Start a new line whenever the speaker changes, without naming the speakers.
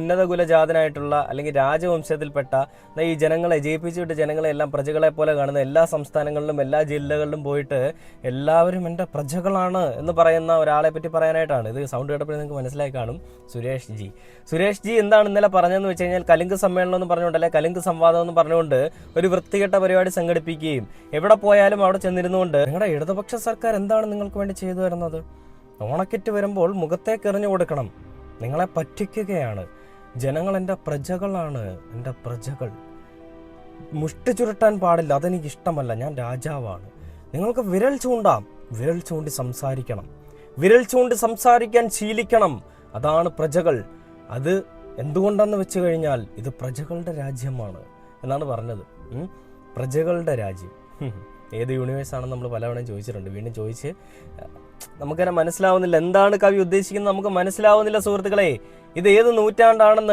ഉന്നത കുലജാതനായിട്ടുള്ള അല്ലെങ്കിൽ രാജവംശത്തിൽപ്പെട്ട ഈ ജനങ്ങളെ ജയിപ്പിച്ചുവിട്ട് ജനങ്ങളെ എല്ലാം പ്രജകളെ പോലെ കാണുന്ന എല്ലാ സംസ്ഥാനങ്ങളിലും എല്ലാ ജില്ലകളിലും പോയിട്ട് എല്ലാവരും എൻ്റെ പ്രജകളാണ് എന്ന് പറയുന്ന ഒരാളെ പറ്റി പറയാനായിട്ടാണ്. ഇത് സൗണ്ട് കേട്ടപ്പോൾ നിങ്ങൾക്ക് മനസ്സിലായി കാണും. സുരേഷ് ജി എന്താണ് ഇന്നലെ പറഞ്ഞതെന്ന് വെച്ച് കഴിഞ്ഞാൽ കലിംഗ സമ്മേളനം എന്ന് പറഞ്ഞുകൊണ്ട് അല്ലെ കലിംഗ സംവാദം എന്ന് പറഞ്ഞുകൊണ്ട് ഒരു വൃത്തികെട്ട പരിപാടി സംഘടിപ്പിക്കുകയും എവിടെ പോയാലും അവിടെ ചെന്നിരുന്നുകൊണ്ട് നിങ്ങളുടെ ഇടതുപക്ഷ സർക്കാർ എന്താണ് നിങ്ങൾക്ക് വേണ്ടി ചെയ്തു വരുന്നത്? ഓണക്കിറ്റ് വരുമ്പോൾ മുഖത്തേക്ക് എറിഞ്ഞു കൊടുക്കണം. നിങ്ങളെ പറ്റിക്കുകയാണ്. ജനങ്ങൾ എൻ്റെ പ്രജകളാണ്, എൻ്റെ പ്രജകൾ. മുഷ്ടി ചുരുട്ടാൻ പാടില്ല, അതെനിക്കിഷ്ടമല്ല, ഞാൻ രാജാവാണ്. നിങ്ങൾക്ക് വിരൽ ചൂണ്ടാം, വിരൽ ചൂണ്ടി സംസാരിക്കണം, വിരൽ ചൂണ്ടി സംസാരിക്കാൻ ശീലിക്കണം. അതാണ് പ്രജകൾ. അത് എന്തുകൊണ്ടെന്ന് വെച്ച് കഴിഞ്ഞാൽ ഇത് പ്രജകളുടെ രാജ്യമാണ് എന്നാണ് പറഞ്ഞത്. പ്രജകളുടെ രാജ്യം ഏത് യൂണിവേഴ്സാണെന്ന് നമ്മൾ പലവണയും ചോദിച്ചിട്ടുണ്ട്. വീണ്ടും ചോദിച്ച് നമുക്കതിനെ മനസ്സിലാവുന്നില്ല. എന്താണ് കവി ഉദ്ദേശിക്കുന്നത് നമുക്ക് മനസ്സിലാവുന്നില്ല സുഹൃത്തുക്കളെ. ഇത് ഏത് നൂറ്റാണ്ടാണെന്ന്